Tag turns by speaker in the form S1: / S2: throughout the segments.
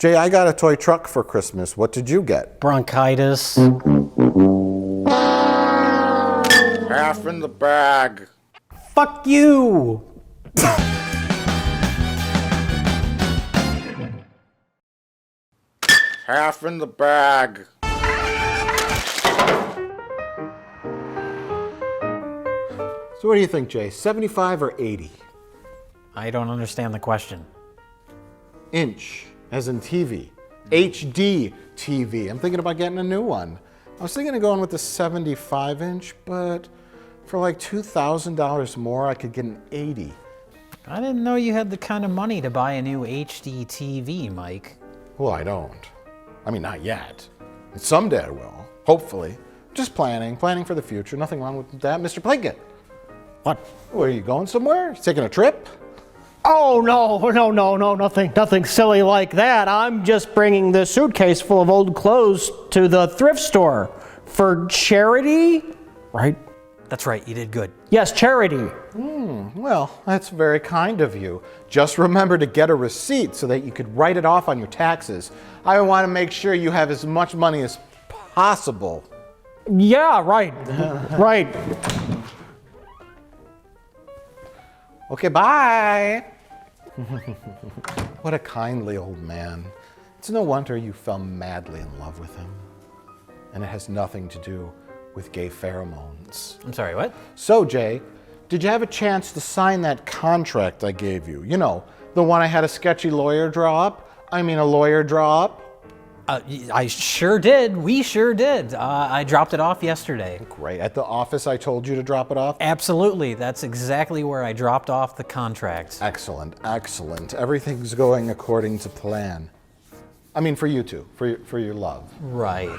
S1: Jay, I got a toy truck for Christmas. What did you get?
S2: Bronchitis.
S1: Half in the bag.
S2: Fuck you!
S1: Half in the bag. So what do you think, Jay? 75 or 80?
S2: I don't understand the question.
S1: Inch, as in TV. HD TV. I'm thinking about getting a new one. I was thinking of going with the 75 inch, but for like $2,000 more, I could get an 80.
S2: I didn't know you had the kind of money to buy a new HD TV, Mike.
S1: Well, I don't. I mean, not yet. Someday I will, hopefully. Just planning for the future. Nothing wrong with that, Mr. Plinkett.
S2: What?
S1: Where are you going somewhere? You taking a trip?
S3: Oh, no, nothing silly like that. I'm just bringing this suitcase full of old clothes to the thrift store for charity, right?
S2: That's right, you did good.
S3: Yes, charity.
S1: Well, that's very kind of you. Just remember to get a receipt so that you could write it off on your taxes. I want to make sure you have as much money as possible.
S3: Yeah, right, right.
S1: Okay, bye. What a kindly old man. It's no wonder you fell madly in love with him. And it has nothing to do with gay pheromones.
S2: I'm sorry, what?
S1: So, Jay, did you have a chance to sign that contract I gave you? You know, the one I had a sketchy lawyer draw up? I mean, a lawyer draw up?
S2: I sure did. We sure did. I dropped it off yesterday.
S1: Great. At the office I told you to drop it off?
S2: Absolutely. That's exactly where I dropped off the contract.
S1: Excellent, excellent. Everything's going according to plan. I mean, for you two, for your love.
S2: Right.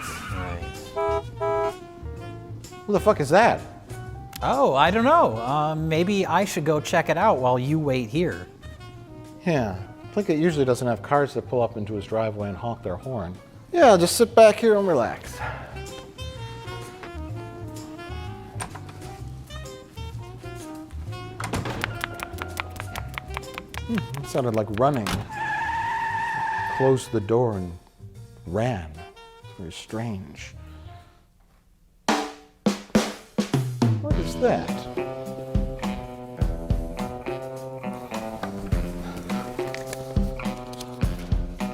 S1: Who the fuck is that?
S2: Oh, I don't know. Maybe I should go check it out while you wait here.
S1: Yeah, Plinkett usually doesn't have cars that pull up into his driveway and honk their horn. Yeah, I'll just sit back here and relax. It sounded like running. Closed the door and ran. It's very strange. What is that?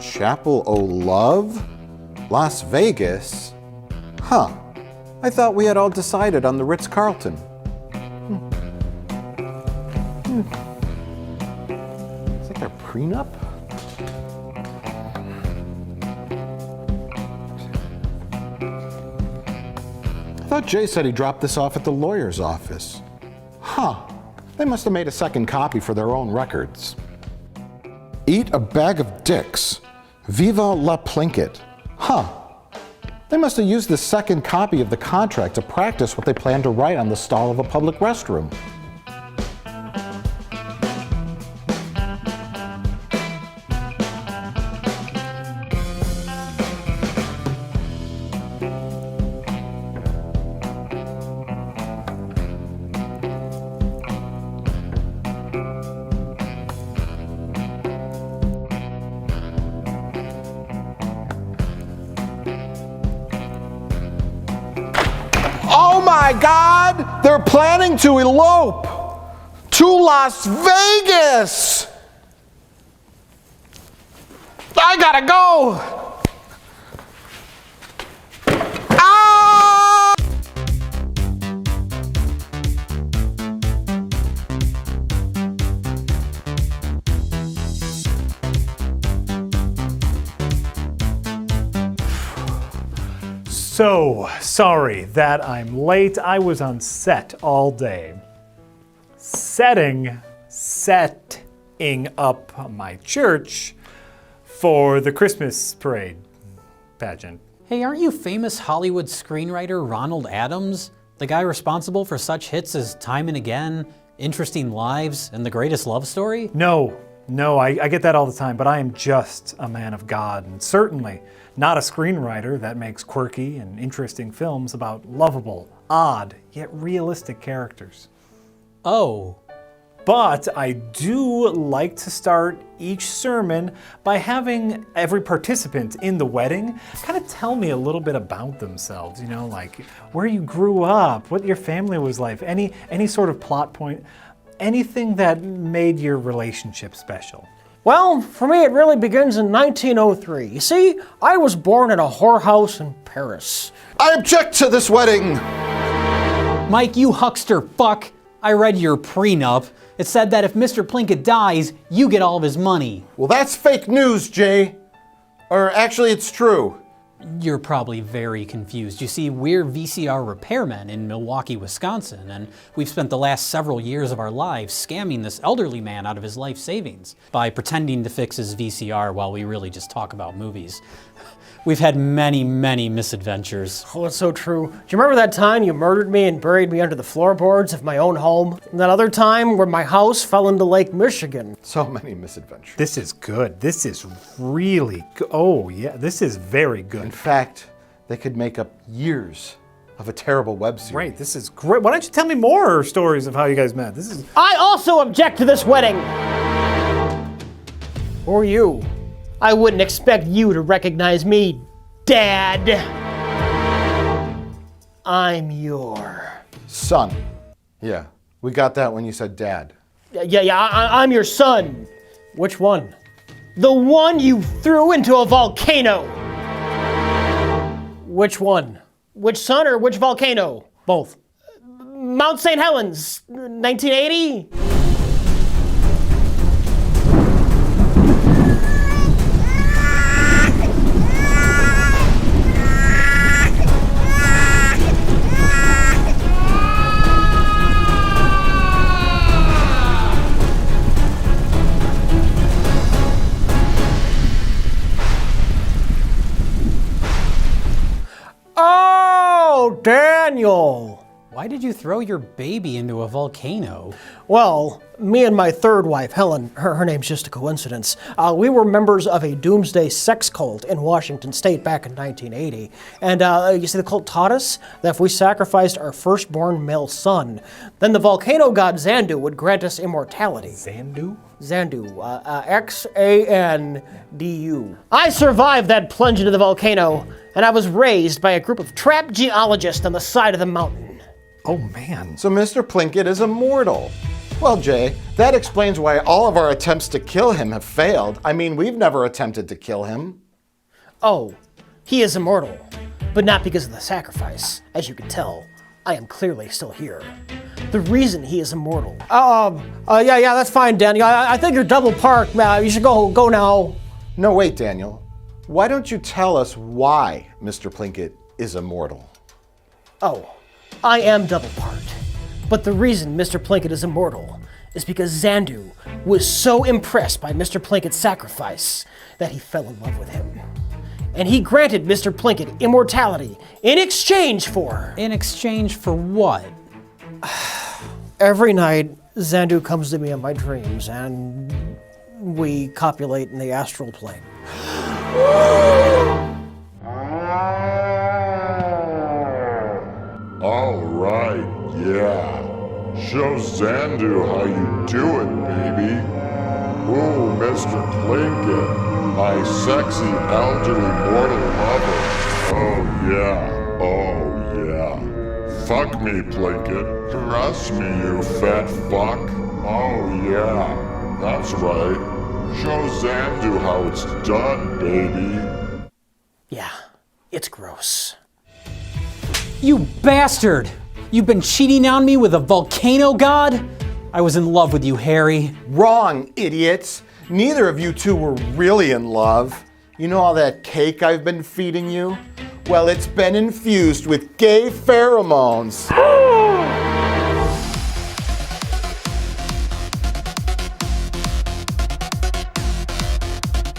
S1: Chapel O' Love? Las Vegas? Huh. I thought we had all decided on the Ritz-Carlton. Is that their prenup? I thought Jay said he dropped this off at the lawyer's office. Huh. They must have made a second copy for their own records. Eat a bag of dicks. Viva la Plinkett. Huh. They must have used the second copy of the contract to practice what they plan to write on the stall of a public restroom. Oh my God! They're planning to elope to Las Vegas! I gotta go! Ah!
S4: So sorry that I'm late. I was on set all day. Setting up my church for the Christmas parade pageant.
S2: Hey, aren't you famous Hollywood screenwriter Ronald Adams? The guy responsible for such hits as Time and Again, Interesting Lives, and The Greatest Love Story?
S4: No, I get that all the time, but I am just a man of God, and certainly not a screenwriter that makes quirky and interesting films about lovable, odd, yet realistic characters.
S2: Oh,
S4: But I do like to start each sermon by having every participant in the wedding kind of tell me a little bit about themselves, like where you grew up, what your family was like, any sort of plot point, anything that made your relationship special.
S3: Well, for me, it really begins in 1903. You see, I was born in a whorehouse in Paris.
S1: I object to this wedding!
S2: Mike, you huckster fuck. I read your prenup. It said that if Mr. Plinkett dies, you get all of his money.
S1: Well, that's fake news, Jay. Or actually, it's true.
S2: You're probably very confused. You see, we're VCR repairmen in Milwaukee, Wisconsin, and we've spent the last several years of our lives scamming this elderly man out of his life savings by pretending to fix his VCR while we really just talk about movies. We've had many, many misadventures.
S3: Oh, it's so true. Do you remember that time you murdered me and buried me under the floorboards of my own home? And that other time where my house fell into Lake Michigan?
S1: So many misadventures.
S4: This is good. This is really good. Oh, yeah, this is very good.
S1: In fact, they could make up years of a terrible web series.
S4: Right, this is great. Why don't you tell me more stories of how you guys met? This is...
S3: I also object to this wedding! Or you. I wouldn't expect you to recognize me, Dad. I'm your...
S1: Son. Yeah, we got that when you said dad.
S3: I'm your son. Which one? The one you threw into a volcano. Which one? Which son or which volcano? Both. Mount St. Helens, 1980? Oh, Daniel!
S2: Why did you throw your baby into a volcano?
S3: Well, me and my third wife, Helen, her name's just a coincidence, we were members of a doomsday sex cult in Washington State back in 1980. And you see, the cult taught us that if we sacrificed our firstborn male son, then the volcano god Xandu would grant us immortality.
S4: Xandu?
S3: Xandu, Xandu. I survived that plunge into the volcano, and I was raised by a group of trapped geologists on the side of the mountain.
S4: Oh, man.
S1: So Mr. Plinkett is immortal. Well, Jay, that explains why all of our attempts to kill him have failed. I mean, we've never attempted to kill him.
S3: Oh, he is immortal, but not because of the sacrifice. As you can tell, I am clearly still here. The reason he is immortal. Yeah, that's fine, Daniel. I think you're double parked. You should go now.
S1: No, wait, Daniel. Why don't you tell us why Mr. Plinkett is immortal?
S3: Oh, I am double parked. But the reason Mr. Plinkett is immortal is because Xandu was so impressed by Mr. Plinkett's sacrifice that he fell in love with him. And he granted Mr. Plinkett immortality in exchange for...
S2: In exchange for what?
S3: Every night, Xandu comes to me in my dreams, and we copulate in the astral plane.
S5: All right, yeah. Show Xandu how you do it, baby. Ooh, Mr. Plinkett, my sexy elderly mortal lover. Oh yeah. Fuck me, Plinkett. Caress me, you fat fuck. Oh yeah, that's right. Show Xandu how it's done, baby.
S3: Yeah, it's gross.
S2: You bastard! You've been cheating on me with a volcano god? I was in love with you, Harry.
S1: Wrong, idiots. Neither of you two were really in love. You know all that cake I've been feeding you? Well, it's been infused with gay pheromones.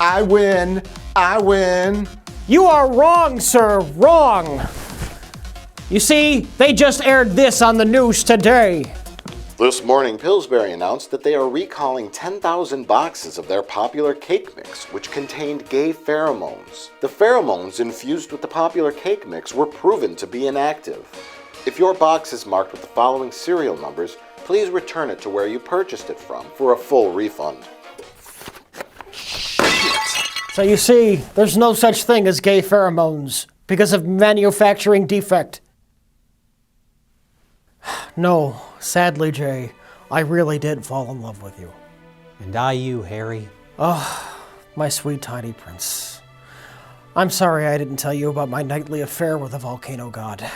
S1: I win.
S3: You are wrong, sir, wrong. You see, they just aired this on the news today.
S1: This morning, Pillsbury announced that they are recalling 10,000 boxes of their popular cake mix, which contained gay pheromones. The pheromones infused with the popular cake mix were proven to be inactive. If your box is marked with the following serial numbers, please return it to where you purchased it from for a full refund.
S3: So you see, there's no such thing as gay pheromones because of manufacturing defect. No, sadly, Jay, I really did fall in love with you.
S2: And I you, Harry.
S3: My sweet tiny prince. I'm sorry I didn't tell you about my nightly affair with the volcano god.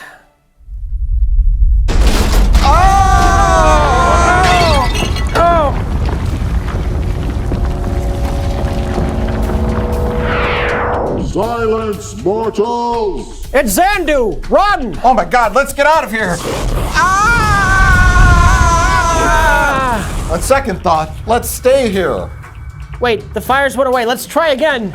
S5: Silence, mortals!
S3: It's Xandu! Run!
S1: Oh my God, let's get out of here! On second thought, let's stay here.
S3: Wait, the fires went away. Let's try again.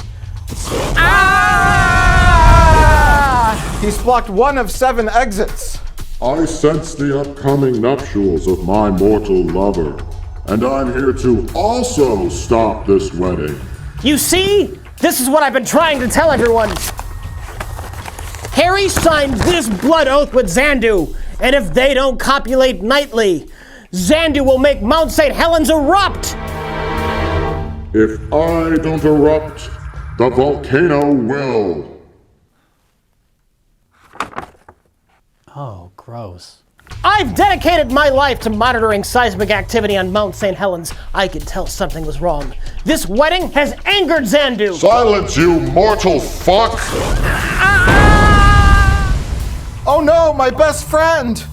S1: He's blocked one of 7 exits.
S5: I sense the upcoming nuptials of my mortal lover, and I'm here to also stop this wedding.
S3: You see? This is what I've been trying to tell everyone. Harry signed this blood oath with Xandu, and if they don't copulate nightly, Xandu will make Mount St. Helens erupt!
S5: If I don't erupt, the volcano will.
S2: Oh, gross.
S3: I've dedicated my life to monitoring seismic activity on Mount St. Helens. I could tell something was wrong. This wedding has angered Xandu.
S5: Silence, you mortal fuck!
S1: Oh no, my best friend!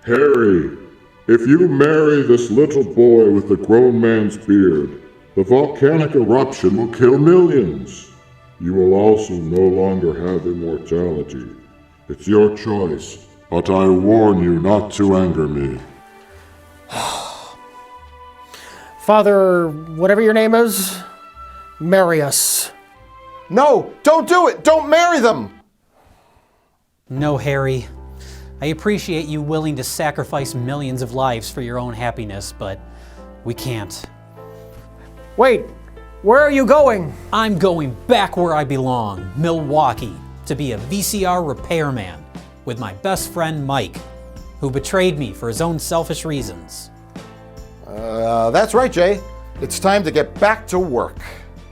S5: Harry, if you marry this little boy with the grown man's beard, the volcanic eruption will kill millions. You will also no longer have immortality. It's your choice, but I warn you not to anger me.
S3: Father, whatever your name is, marry us.
S1: No, don't do it! Don't marry them!
S2: No, Harry. I appreciate you willing to sacrifice millions of lives for your own happiness, but we can't.
S3: Wait, where are you going?
S2: I'm going back where I belong, Milwaukee, to be a VCR repairman with my best friend Mike, who betrayed me for his own selfish reasons.
S1: That's right, Jay. It's time to get back to work.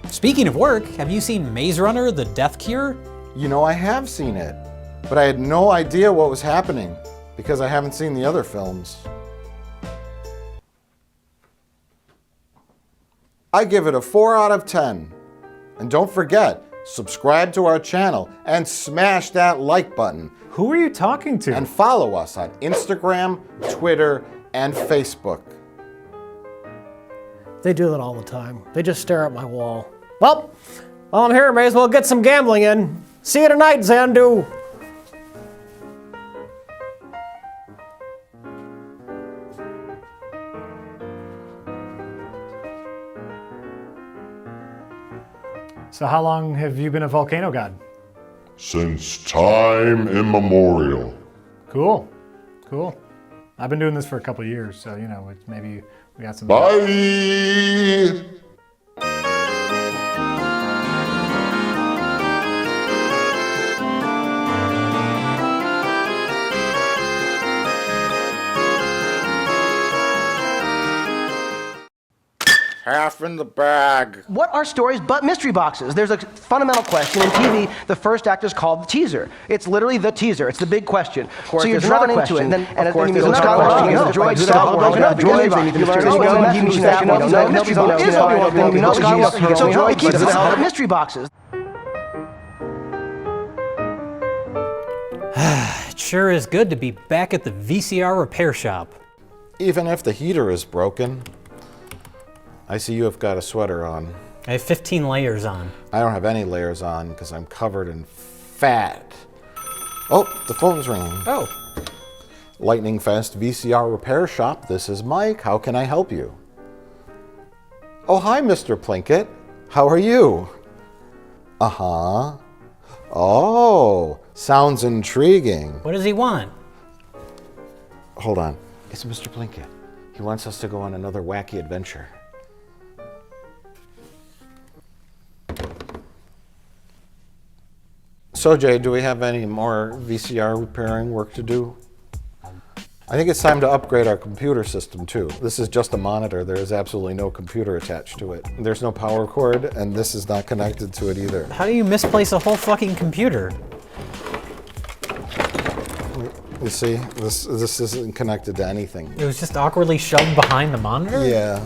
S2: Speaking of work, have you seen Maze Runner: The Death Cure?
S1: You know, I have seen it, but I had no idea what was happening because I haven't seen the other films. I give it a 4 out of 10. And don't forget, subscribe to our channel and smash that like button.
S4: Who are you talking to?
S1: And follow us on Instagram, Twitter, and Facebook.
S3: They do that all the time. They just stare at my wall. Well, while I'm here, may as well get some gambling in. See you tonight, Xandu.
S4: So how long have you been a volcano god?
S5: Since time immemorial.
S4: Cool. Cool. I've been doing this for a couple of years, so, you know, maybe we got some...
S5: Bye!
S1: Half in the bag.
S6: What are stories but mystery boxes? There's a fundamental question in TV. The first act is called the teaser. It's literally the teaser. It's the big question. So you're drawn into it, and then of course there's another question. The droids stop. Droids. You learn so it keeps it out of mystery boxes.
S2: It sure is good to be back at the VCR repair shop.
S1: Even if the heater is broken. I see you have got a sweater on.
S2: I have 15 layers on.
S1: I don't have any layers on because I'm covered in fat. Oh, the phone's ringing.
S2: Oh.
S1: Lightning Fast VCR Repair Shop. This is Mike. How can I help you? Oh, hi, Mr. Plinkett. How are you? Uh-huh. Oh, sounds intriguing.
S2: What does he want?
S1: Hold on. It's Mr. Plinkett. He wants us to go on another wacky adventure. So, Jay, do we have any more VCR repairing work to do? I think it's time to upgrade our computer system too. This is just a monitor. There is absolutely no computer attached to it. There's no power cord, and this is not connected to it either.
S2: How do you misplace a whole fucking computer?
S1: You see, this isn't connected to anything.
S2: It was just awkwardly shoved behind the monitor?
S1: Yeah.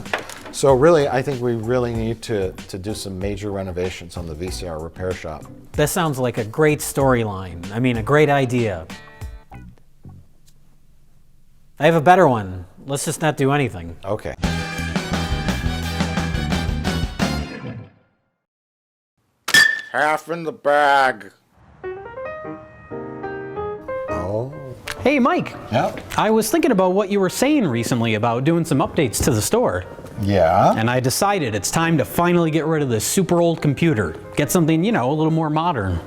S1: So really, I think we really need to do some major renovations on the VCR repair shop.
S2: That sounds like a great storyline. I mean, a great idea. I have a better one. Let's just not do anything.
S1: Okay. Half in the bag. Oh.
S2: Hey, Mike.
S1: Yep.
S2: I was thinking about what you were saying recently about doing some updates to the store.
S1: Yeah.
S2: And I decided it's time to finally get rid of this super old computer. Get something, you know, a little more modern.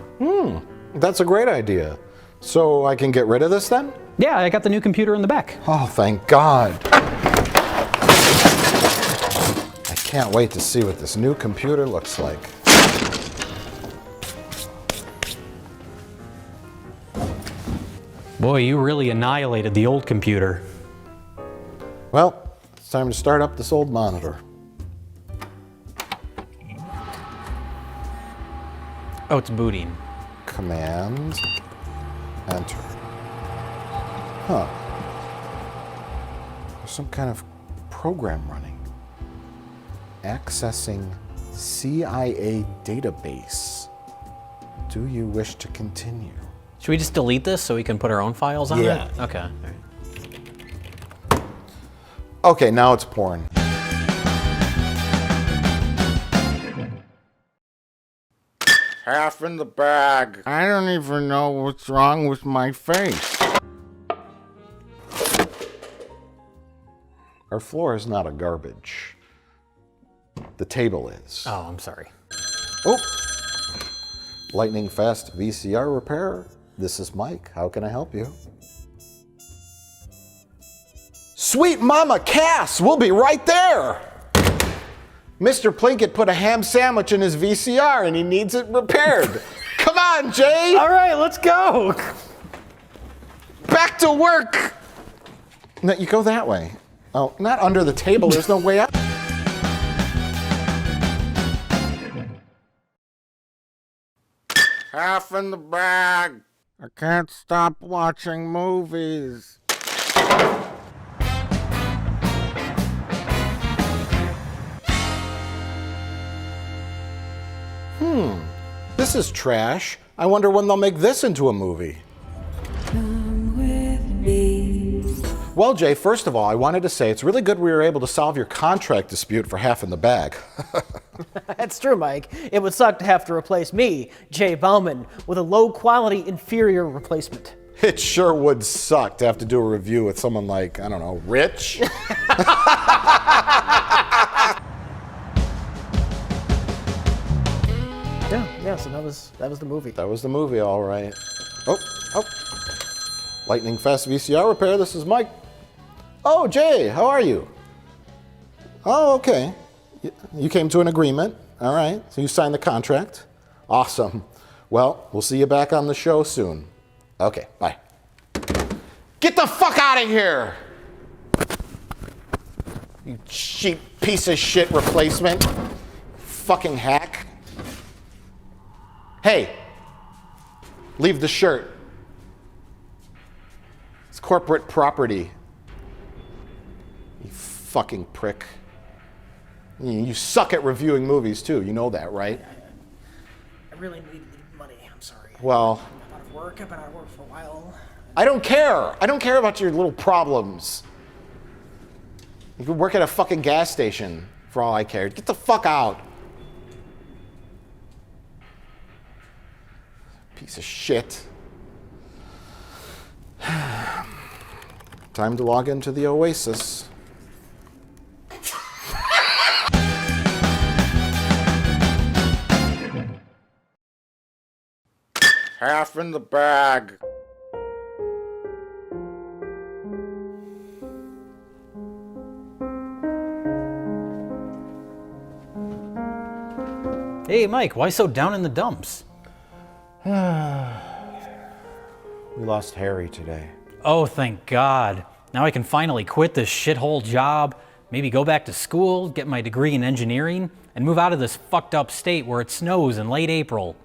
S1: That's a great idea. So I can get rid of this then?
S2: Yeah, I got the new computer in the back.
S1: Oh, thank God. I can't wait to see what this new computer looks like.
S2: Boy, you really annihilated the old computer.
S1: Well, it's time to start up this old monitor.
S2: Oh, it's booting.
S1: Command, enter. Huh. There's some kind of program running. Accessing CIA database. Do you wish to continue?
S2: Should we just delete this so we can put our own files on
S1: Yeah.
S2: it? Okay. All right.
S1: Okay, now it's porn. Half in the bag. I don't even know what's wrong with my face. Our floor is not a garbage. The table is.
S2: Oh, I'm sorry.
S1: Oh! Lightning fast VCR repair. This is Mike. How can I help you? Sweet Mama Cass, we'll be right there. Mr. Plinkett put a ham sandwich in his VCR and he needs it repaired. Come on, Jay.
S2: All right, let's go.
S1: Back to work. No, you go that way. Oh, not under the table. There's no way out. Half in the bag. I can't stop watching movies. This is trash. I wonder when they'll make this into a movie.
S7: Come with me.
S1: Well, Jay, first of all, I wanted to say it's really good we were able to solve your contract dispute for half in the bag.
S3: That's true, Mike. It would suck to have to replace me, Jay Bauman, with a low-quality, inferior replacement.
S1: It sure would suck to have to do a review with someone like, I don't know, Rich?
S3: Yeah, so that was the movie.
S1: That was the movie, all right. Oh. Lightning fast VCR repair, this is Mike. Oh, Jay, how are you? Oh, okay. You came to an agreement, all right. So you signed the contract. Awesome. Well, we'll see you back on the show soon. Okay, bye. Get the fuck out of here! You cheap piece of shit replacement. Fucking hack. Hey, leave the shirt. It's corporate property. You fucking prick. You suck at reviewing movies too, you know that, right?
S3: I really need money, I'm sorry.
S1: Well,
S3: I'm out of work, I've been out of work for a while.
S1: I don't care. I don't care about your little problems. You could work at a fucking gas station for all I cared. Get the fuck out. Piece of shit. Time to log into the Oasis. Half in the bag.
S2: Hey, Mike, why so down in the dumps?
S1: We lost Harry today.
S2: Oh, thank God. Now I can finally quit this shithole job, maybe go back to school, get my degree in engineering, and move out of this fucked up state where it snows in late April.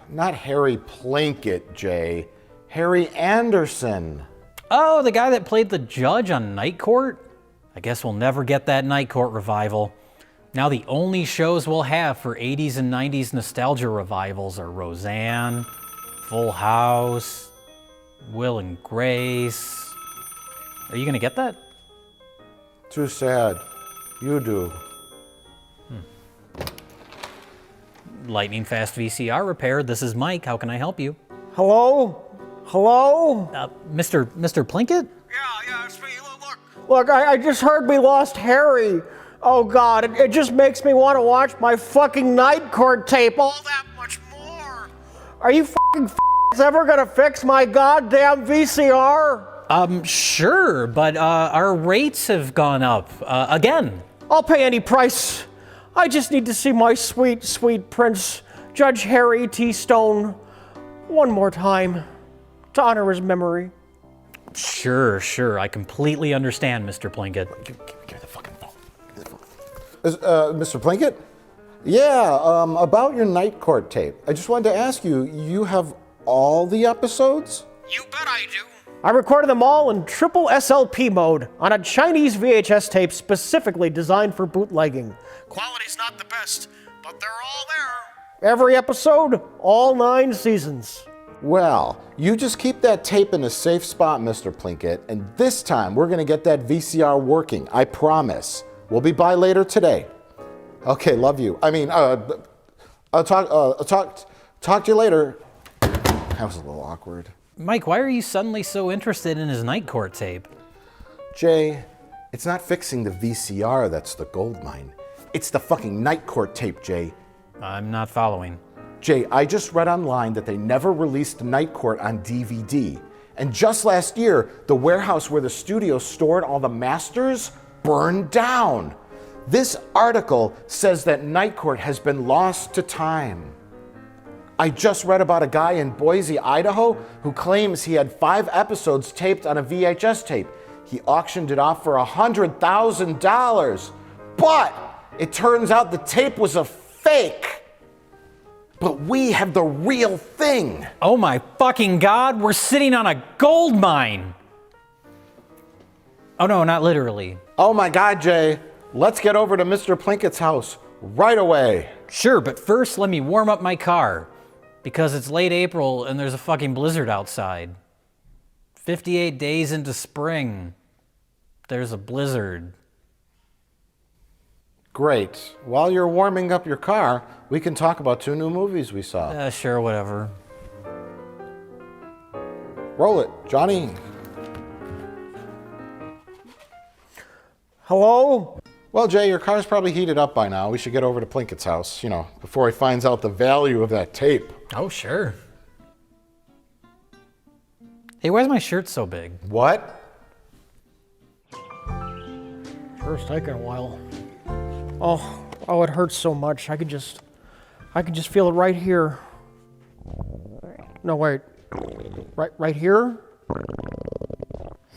S1: Not Harry Plinkett, Jay. Harry Anderson.
S2: Oh, the guy that played the judge on Night Court? I guess we'll never get that Night Court revival. Now the only shows we'll have for 80s and 90s nostalgia revivals are Roseanne, Full House, Will and Grace. Are you gonna get that?
S1: Too sad. You do.
S2: Lightning fast VCR repair. This is Mike. How can I help you?
S3: Hello? Hello?
S2: Mr. Plinkett?
S8: Yeah, it's me. Look.
S3: Look, I just heard we lost Harry. Oh God, it just makes me want to watch my fucking Night Court tape all that much more. Are you fucking ever gonna fix my goddamn VCR?
S2: Sure, but our rates have gone up again.
S3: I'll pay any price. I just need to see my sweet, sweet Prince, Judge Harry T. Stone, one more time to honor his memory.
S2: Sure. I completely understand, Mr. Plinkett.
S1: Give me the fucking phone. Mr. Plinkett? Yeah, about your Night Court tape. I just wanted to ask you, you have all the episodes?
S8: You bet I do.
S3: I recorded them all in triple SLP mode on a Chinese VHS tape specifically designed for bootlegging.
S8: Quality's not the best, but they're all there.
S3: Every episode, all 9 seasons.
S1: Well, you just keep that tape in a safe spot, Mr. Plinkett, and this time we're gonna get that VCR working, I promise. We'll be by later today. Okay, love you. I'll talk to you later. That was a little awkward.
S2: Mike, why are you suddenly so interested in his Night Court tape?
S1: Jay, it's not fixing the VCR that's the gold mine. It's the fucking Night Court tape, Jay.
S2: I'm not following.
S1: Jay, I just read online that they never released Night Court on DVD. And just last year, the warehouse where the studio stored all the masters burned down. This article says that Night Court has been lost to time. I just read about a guy in Boise, Idaho, who claims he had 5 episodes taped on a VHS tape. He auctioned it off for $100,000. But it turns out the tape was a fake. But we have the real thing.
S2: Oh my fucking God, we're sitting on a gold mine. Oh no, not literally.
S1: Oh my God, Jay. Let's get over to Mr. Plinkett's house right away.
S2: Sure, but first let me warm up my car. Because it's late April and there's a fucking blizzard outside. 58 days into spring. There's a blizzard.
S1: Great. While you're warming up your car, we can talk about 2 new movies we saw.
S2: Sure, whatever.
S1: Roll it, Johnny.
S3: Hello?
S1: Well, Jay, your car's probably heated up by now. We should get over to Plinkett's house, before he finds out the value of that tape.
S2: Oh, sure. Hey, why's my shirt so big?
S1: What?
S3: Sure, it's taking a while. Oh, it hurts so much. I could just feel it right here. No, wait. Right here?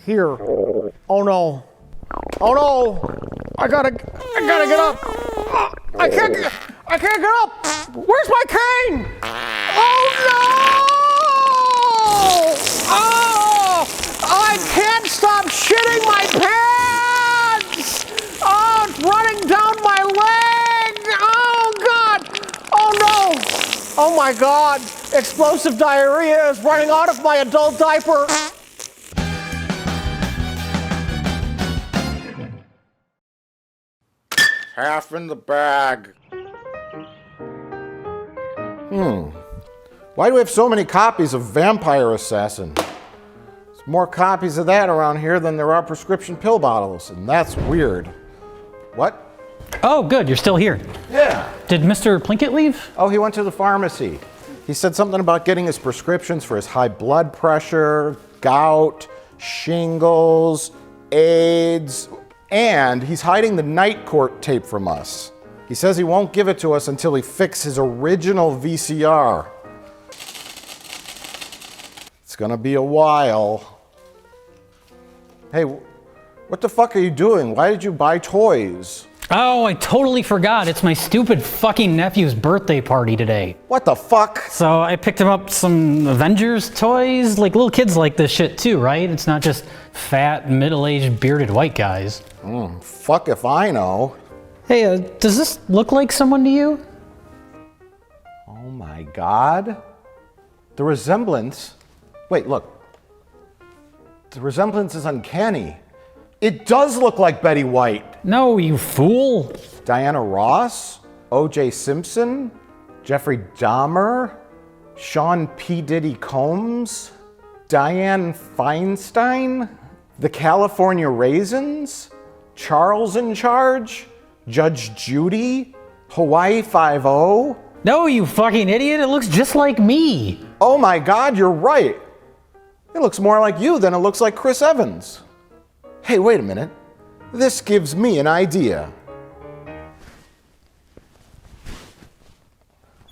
S3: Here. Oh no. Oh no! I gotta get up! I can't get up! Where's my cane? Oh no! Oh! I can't stop shitting my pants! Oh, it's running down my leg! Oh God! Oh no! Oh my God! Explosive diarrhea is running out of my adult diaper!
S1: Half in the bag. Why do we have so many copies of Vampire Assassin? There's more copies of that around here than there are prescription pill bottles, and that's weird. What?
S2: Oh, good, you're still here.
S1: Yeah.
S2: Did Mr. Plinkett leave?
S1: Oh, he went to the pharmacy. He said something about getting his prescriptions for his high blood pressure, gout, shingles, AIDS, and he's hiding the Night Court tape from us. He says he won't give it to us until he fixes his original VCR. It's gonna be a while. Hey, what the fuck are you doing? Why did you buy toys?
S2: Oh, I totally forgot. It's my stupid fucking nephew's birthday party today.
S1: What the fuck?
S2: So I picked him up some Avengers toys. Like, little kids like this shit too, right? It's not just fat, middle-aged, bearded white guys.
S1: Fuck if I know.
S2: Hey, does this look like someone to you?
S1: Oh my God. The resemblance. Wait, look. The resemblance is uncanny. It does look like Betty White.
S2: No, you fool.
S1: Diana Ross, O.J. Simpson, Jeffrey Dahmer, Sean P. Diddy Combs, Dianne Feinstein, the California Raisins, Charles in Charge, Judge Judy, Hawaii Five-0.
S2: No, you fucking idiot. It looks just like me.
S1: Oh my God, you're right. It looks more like you than it looks like Chris Evans. Hey, wait a minute. This gives me an idea.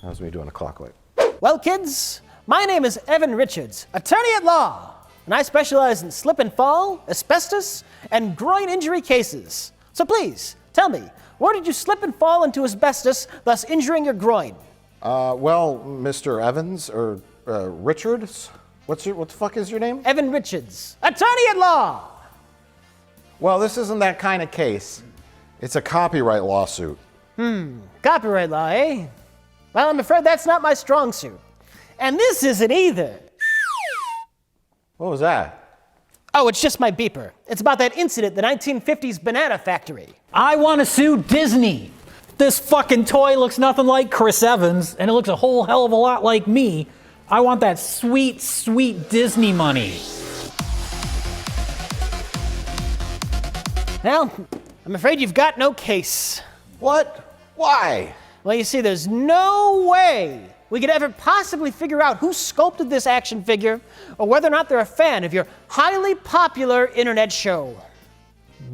S1: How's me doing a clock light?
S3: Well, kids, my name is Evan Richards, attorney at law, and I specialize in slip and fall, asbestos, and groin injury cases. So please, tell me, where did you slip and fall into asbestos, thus injuring your groin?
S1: Well, Mr. Evans, or Richards? What the fuck is your name?
S3: Evan Richards, attorney at law.
S1: Well, this isn't that kind of case. It's a copyright lawsuit.
S3: Copyright law, eh? Well, I'm afraid that's not my strong suit. And this isn't either.
S1: What was that?
S3: Oh, it's just my beeper. It's about that incident, the 1950s banana factory.
S2: I want to sue Disney. This fucking toy looks nothing like Chris Evans, and it looks a whole hell of a lot like me. I want that sweet, sweet Disney money.
S3: Well, I'm afraid you've got no case.
S1: What? Why?
S3: Well, you see, there's no way we could ever possibly figure out who sculpted this action figure or whether or not they're a fan of your highly popular internet show.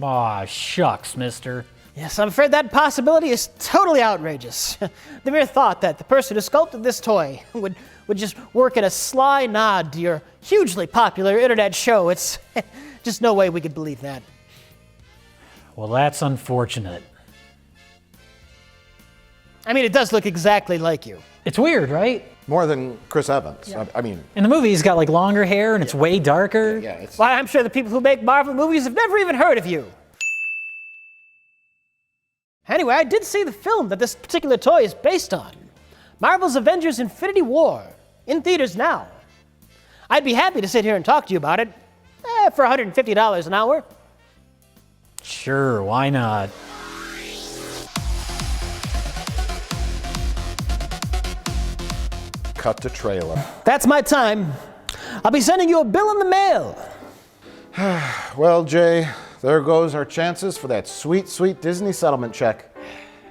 S2: Aw, shucks, mister.
S3: Yes, I'm afraid that possibility is totally outrageous. The mere thought that the person who sculpted this toy would just work in a sly nod to your hugely popular internet show. It's just no way we could believe that.
S2: Well, that's unfortunate.
S3: I mean, it does look exactly like you.
S2: It's weird, right?
S1: More than Chris Evans. Yeah. I mean...
S2: In the movie, he's got like longer hair and it's way darker.
S1: Yeah, it's...
S3: Why, I'm sure the people who make Marvel movies have never even heard of you. Anyway, I did see the film that this particular toy is based on. Marvel's Avengers Infinity War. In theaters now. I'd be happy to sit here and talk to you about it. For $150 an hour.
S2: Sure, why not?
S1: Cut to trailer.
S3: That's my time. I'll be sending you a bill in the mail.
S1: Well, Jay, there goes our chances for that sweet, sweet Disney settlement check.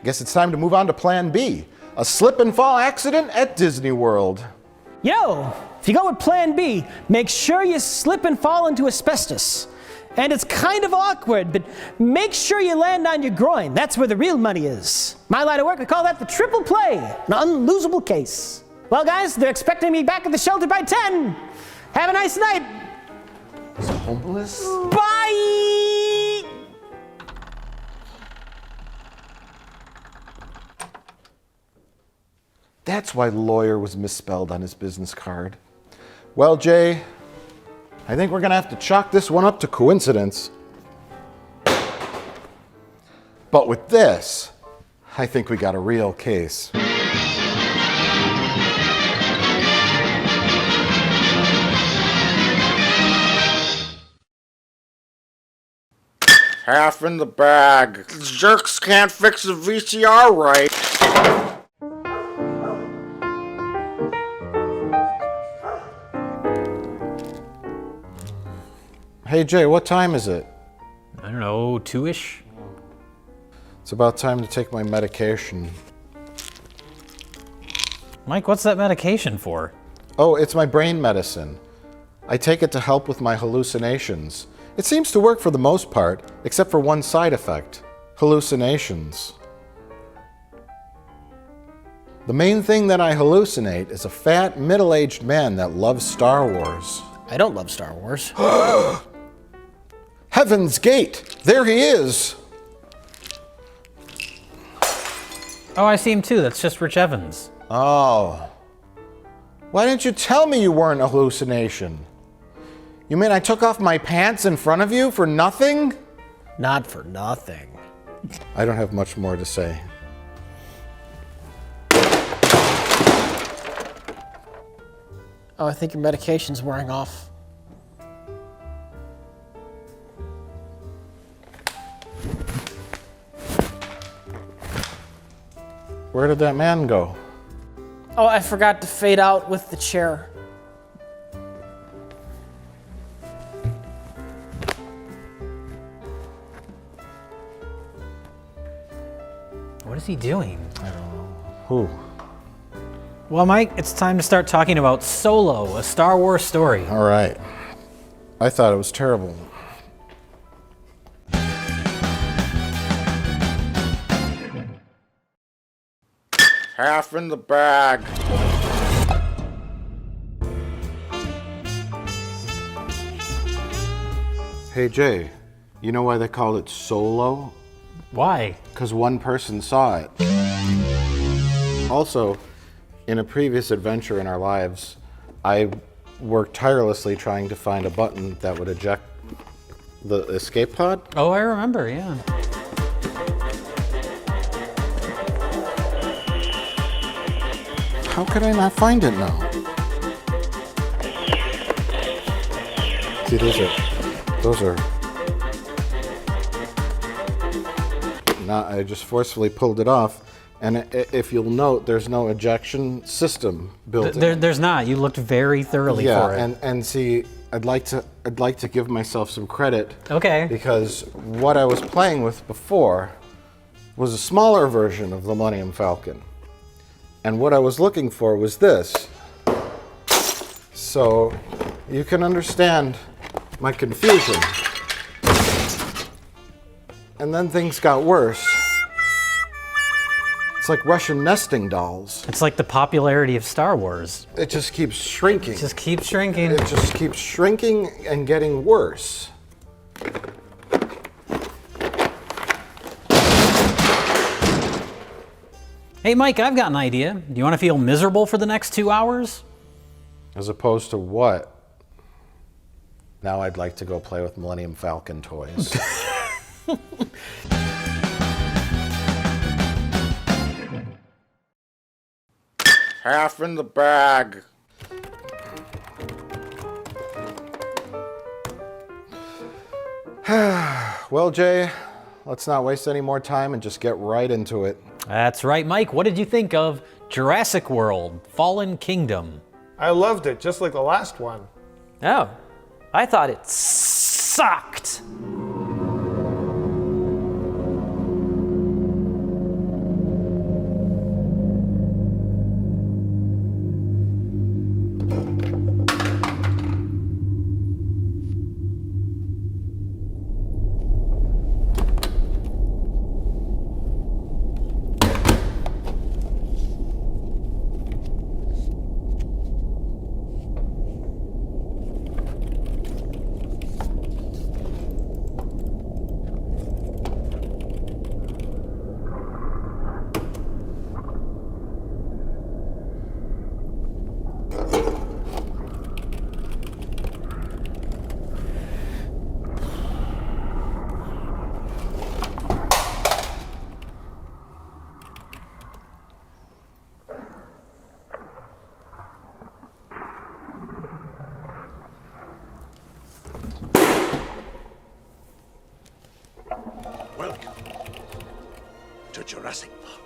S1: Guess it's time to move on to Plan B. A slip and fall accident at Disney World.
S3: If you go with Plan B, make sure you slip and fall into asbestos. And it's kind of awkward, but make sure you land on your groin. That's where the real money is. My line of work, we call that the triple play, an unlosable case. Well, guys, they're expecting me back at the shelter by 10. Have a nice night.
S1: Is it homeless?
S3: Bye!
S1: That's why lawyer was misspelled on his business card. Well, Jay, I think we're gonna have to chalk this one up to coincidence. But with this, I think we got a real case.
S8: Half in the bag. These jerks can't fix the VCR right.
S1: Hey, Jay, what time is it?
S2: I don't know, 2-ish?
S1: It's about time to take my medication.
S2: Mike, what's that medication for?
S1: Oh, it's my brain medicine. I take it to help with my hallucinations. It seems to work for the most part, except for one side effect: hallucinations. The main thing that I hallucinate is a fat, middle-aged man that loves Star Wars.
S3: I don't love Star Wars.
S1: Heaven's Gate! There he is!
S2: Oh, I see him too. That's just Rich Evans.
S1: Oh. Why didn't you tell me you weren't a hallucination? You mean I took off my pants in front of you for nothing?
S3: Not for nothing.
S1: I don't have much more to say.
S3: Oh, I think your medication's wearing off.
S1: Where did that man go?
S3: Oh, I forgot to fade out with the chair.
S2: What is he doing?
S1: Who?
S2: Well, Mike, it's time to start talking about Solo, a Star Wars story.
S1: All right. I thought it was terrible.
S8: Half in the bag.
S1: Hey, Jay, you know why they call it Solo?
S2: Why?
S1: Because one person saw it. Also, in a previous adventure in our lives, I worked tirelessly trying to find a button that would eject the escape pod.
S2: Oh, I remember, yeah.
S1: How could I not find it now? See, those are. Now I just forcefully pulled it off, and if you'll note, there's no ejection system built in.
S2: There's not. You looked very thoroughly for it.
S1: Yeah, and see, I'd like to give myself some credit.
S2: Okay.
S1: Because what I was playing with before was a smaller version of the Millennium Falcon. And what I was looking for was this. So you can understand my confusion. And then things got worse. It's like Russian nesting dolls.
S2: It's like the popularity of Star Wars.
S1: It just keeps shrinking.
S2: It just keeps shrinking.
S1: It just keeps shrinking and getting worse.
S2: Hey, Mike, I've got an idea. Do you want to feel miserable for the next 2 hours?
S1: As opposed to what? Now I'd like to go play with Millennium Falcon toys.
S8: Half in the bag.
S1: Well, Jay, let's not waste any more time and just get right into it.
S2: That's right, Mike. What did you think of Jurassic World: Fallen Kingdom?
S9: I loved it, just like the last one.
S10: Oh, I thought it sucked.
S11: Welcome to Jurassic Park.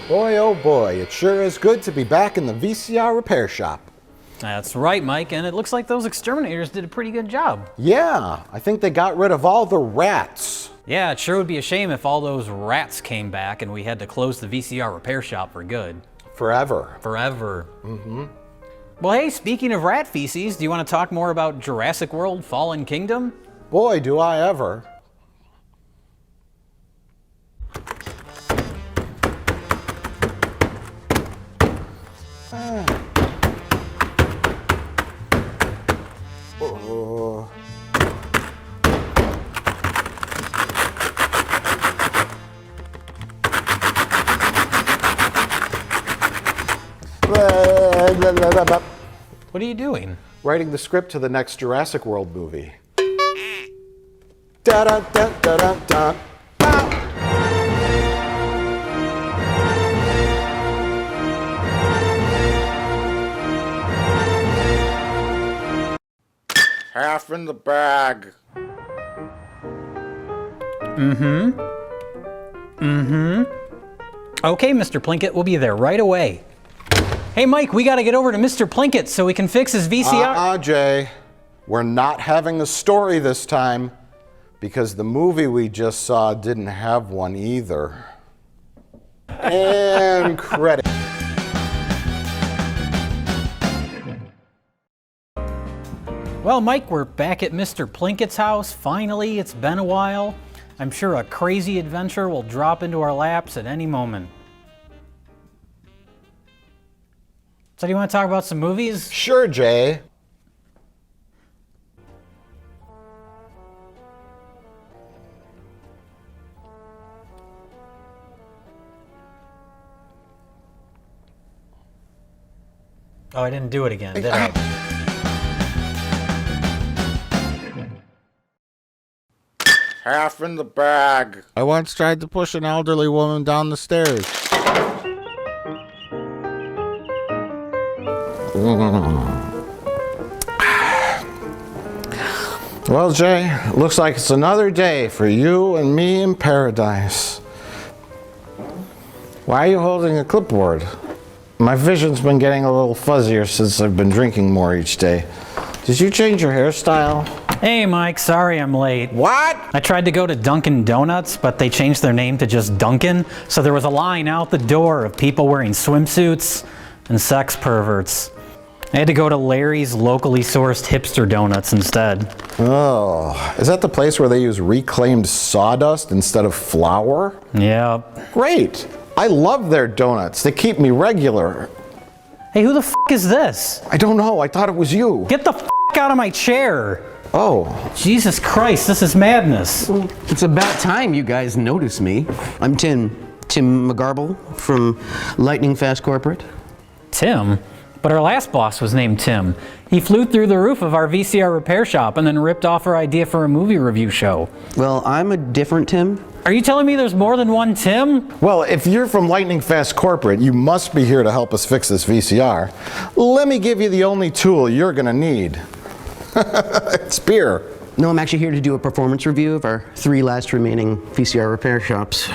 S1: Boy, oh boy, it sure is good to be back in the VCR repair shop.
S2: That's right, Mike, and it looks like those exterminators did a pretty good job.
S1: Yeah, I think they got rid of all the rats.
S2: Yeah, it sure would be a shame if all those rats came back and we had to close the VCR repair shop for good.
S1: Forever.
S2: Forever. Mm-hmm. Well, hey, speaking of rat feces, do you want to talk more about Jurassic World Fallen Kingdom?
S1: Boy, do I ever.
S2: What are you doing?
S1: Writing the script to the next Jurassic World movie. Da da da da da da.
S8: Half in the bag.
S2: Okay, Mr. Plinkett, we'll be there right away. Hey, Mike, we gotta get over to Mr. Plinkett so we can fix his VCR.
S1: Jay. We're not having a story this time because the movie we just saw didn't have one either. And credit.
S2: Well, Mike, we're back at Mr. Plinkett's house. Finally, it's been a while. I'm sure a crazy adventure will drop into our laps at any moment. So do you want to talk about some movies?
S1: Sure, Jay.
S2: Oh, I didn't do it again, did I?
S8: Half in the bag.
S1: I once tried to push an elderly woman down the stairs. Well, Jay, looks like it's another day for you and me in paradise. Why are you holding a clipboard? My vision's been getting a little fuzzier since I've been drinking more each day. Did you change your hairstyle?
S2: Hey, Mike, sorry I'm late.
S1: What?
S2: I tried to go to Dunkin' Donuts, but they changed their name to just Dunkin', so there was a line out the door of people wearing swimsuits and sex perverts. I had to go to Larry's locally sourced hipster donuts instead.
S1: Oh, is that the place where they use reclaimed sawdust instead of flour?
S2: Yeah.
S1: Great. I love their donuts. They keep me regular.
S2: Hey, who the f*** is this?
S1: I don't know. I thought it was you.
S2: Get the f*** out of my chair.
S1: Oh.
S2: Jesus Christ, this is madness.
S12: It's about time you guys notice me. I'm Tim McGarble from Lightning Fast Corporate.
S2: Tim? But our last boss was named Tim. He flew through the roof of our VCR repair shop and then ripped off our idea for a movie review show.
S12: Well, I'm a different Tim.
S2: Are you telling me there's more than one Tim?
S1: Well, if you're from Lightning Fast Corporate, you must be here to help us fix this VCR. Let me give you the only tool you're gonna need. It's beer.
S12: No, I'm actually here to do a performance review of our 3 last remaining VCR repair shops.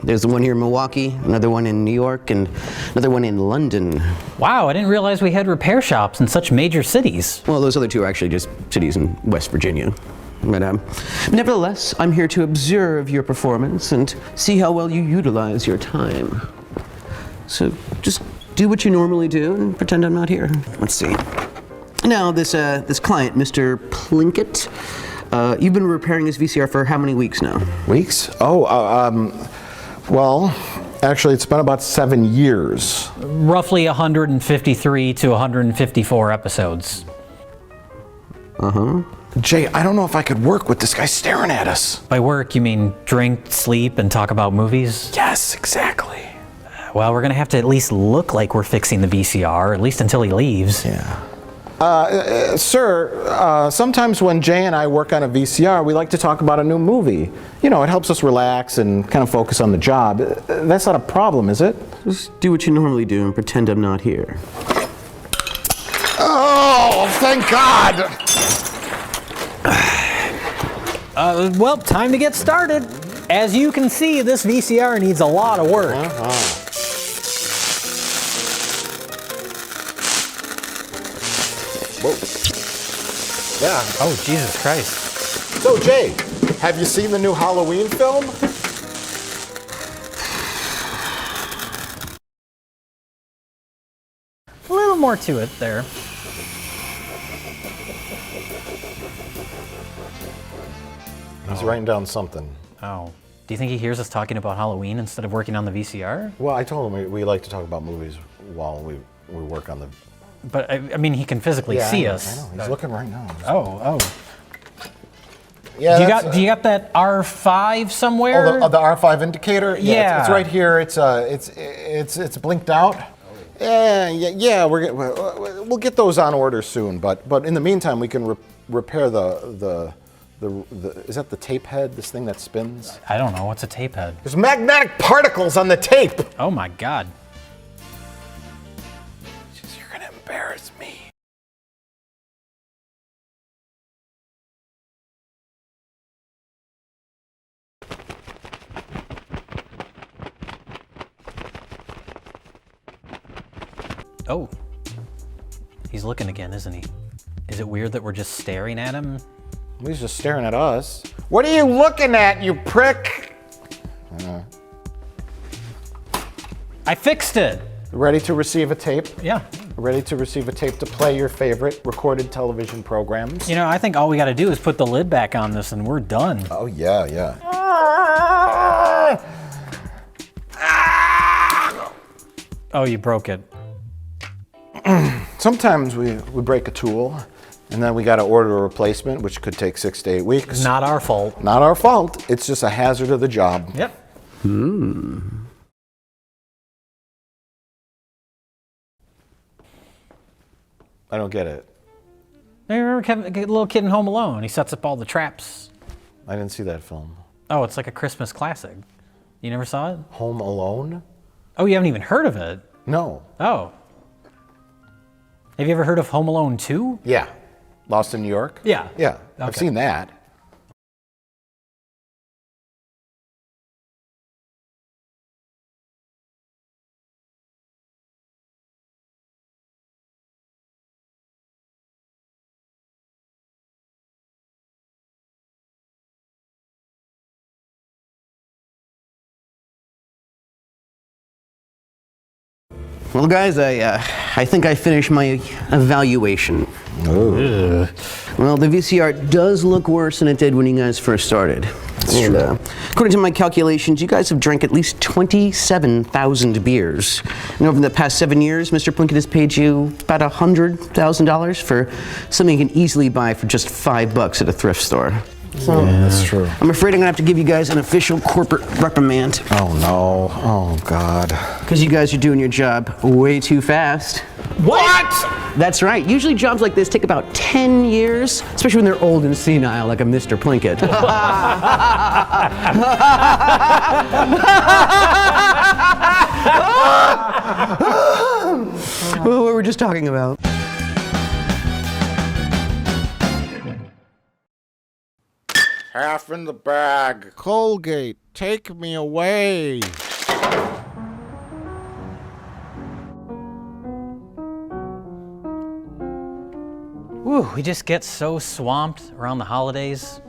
S12: There's the one here in Milwaukee, another one in New York, and another one in London.
S2: Wow, I didn't realize we had repair shops in such major cities.
S12: Well, those other 2 are actually just cities in West Virginia. But nevertheless, I'm here to observe your performance and see how well you utilize your time. So just do what you normally do and pretend I'm not here. Let's see. Now, this client, Mr. Plinkett, you've been repairing his VCR for how many weeks now?
S1: Weeks? Well, actually, it's been about 7 years.
S2: Roughly 153 to 154 episodes.
S12: Uh-huh.
S1: Jay, I don't know if I could work with this guy staring at us.
S2: By work, you mean drink, sleep, and talk about movies?
S1: Yes, exactly.
S2: Well, we're gonna have to at least look like we're fixing the VCR, at least until he leaves.
S1: Yeah. Sir, sometimes when Jay and I work on a VCR, we like to talk about a new movie. You know, it helps us relax and kind of focus on the job. That's not a problem, is it?
S12: Just do what you normally do and pretend I'm not here.
S1: Oh, thank God!
S2: Well, time to get started. As you can see, this VCR needs a lot of work.
S1: Whoa. Yeah.
S2: Oh, Jesus Christ.
S1: So, Jay, Have you seen the new Halloween film?
S2: A little more to it there.
S1: He's writing down something.
S2: Oh. Do you think he hears us talking about Halloween instead of working on the VCR?
S1: Well, I told him we like to talk about movies while we work on the...
S2: But, I mean, he can physically see us.
S1: I know, he's looking right now.
S2: Oh.
S1: Yeah,
S2: do you got that R5 somewhere?
S1: Oh, the R5 indicator?
S2: Yeah.
S1: It's right here. It's blinked out. Yeah. We'll get those on order soon. But in the meantime, we can repair the is that the tape head? This thing that spins?
S2: I don't know. What's a tape head?
S1: There's magnetic particles on the tape.
S2: Oh my God.
S1: You're gonna embarrass me.
S2: Oh. He's looking again, isn't he? Is it weird that we're just staring at him?
S1: He's just staring at us. What are you looking at, you prick?
S2: I fixed it.
S1: Ready to receive a tape?
S2: Yeah.
S1: Ready to receive a tape to play your favorite recorded television programs?
S2: You know, I think all we got to do is put the lid back on this and we're done.
S1: Oh, yeah.
S2: Oh, you broke it.
S1: Sometimes we break a tool, and then we got to order a replacement, which could take 6 to 8 weeks.
S2: Not our fault.
S1: Not our fault. It's just a hazard of the job.
S2: Yep.
S1: I don't get it.
S2: I remember the little kid in Home Alone. He sets up all the traps.
S1: I didn't see that film.
S2: Oh, it's like a Christmas classic. You never saw it?
S1: Home Alone?
S2: Oh, you haven't even heard of it?
S1: No.
S2: Oh. Have you ever heard of Home Alone 2?
S1: Yeah. Lost in New York?
S2: Yeah.
S1: Yeah. I've
S2: Okay.
S1: seen that.
S12: Well, guys, I think I finished my evaluation.
S1: Oh.
S12: Well, the VCR does look worse than it did when you guys first started. And, according to my calculations, you guys have drank at least 27,000 beers. And over the past 7 years, Mr. Plinkett has paid you about $100,000 for something you can easily buy for just $5 at a thrift store. So,
S1: yeah, that's true.
S12: I'm afraid I'm gonna have to give you guys an official corporate reprimand.
S1: Oh no, oh God.
S12: Because you guys are doing your job way too fast.
S1: What?
S12: That's right. Usually jobs like this take about 10 years, especially when they're old and senile, like a Mr. Plinkett. What were we just talking about?
S8: Half in the bag.
S1: Colgate, take me away.
S2: Whew, we just get so swamped around the holidays.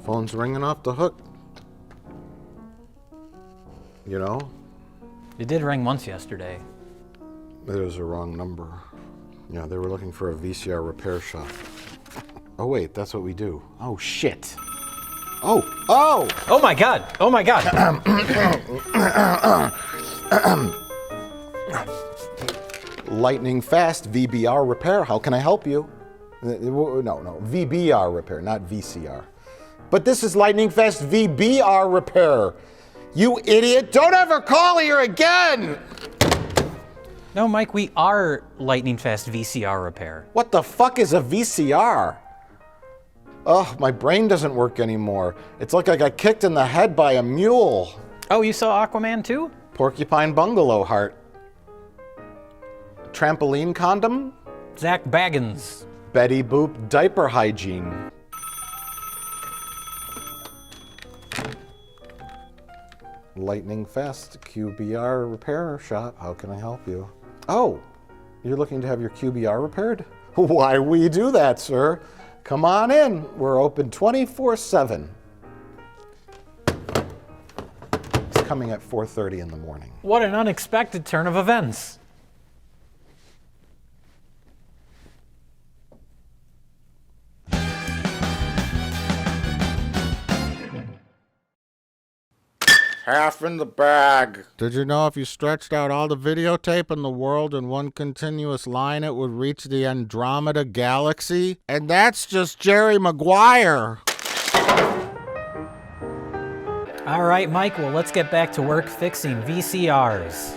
S1: Phone's ringing off the hook. You know?
S2: It did ring once yesterday.
S1: There's a wrong number. Yeah, they were looking for a VCR repair shop. Oh wait, that's what we do. Oh shit. Oh!
S2: Oh my God! Oh my God!
S1: Lightning fast VBR repair. How can I help you? No, VBR repair, not VCR. But this is lightning fast VBR repair. You idiot! Don't ever call here again!
S2: No, Mike, we are lightning fast VCR repair.
S1: What the fuck is a VCR? Ugh, my brain doesn't work anymore. It's like I got kicked in the head by a mule.
S2: Oh, you saw Aquaman too?
S1: Porcupine Bungalow Heart. Trampoline condom?
S2: Zach Baggins.
S1: Betty Boop diaper hygiene. Lightning fast QBR repair shop. How can I help you? Oh, you're looking to have your QBR repaired? Why we do that, sir? Come on in. We're open 24/7. It's coming at 4:30 in the morning.
S4: What an unexpected turn of events.
S8: Half in the bag.
S1: Did you know if you stretched out all the videotape in the world in one continuous line, it would reach the Andromeda Galaxy? And that's just Jerry Maguire.
S2: All right, Mike, well, let's get back to work fixing VCRs.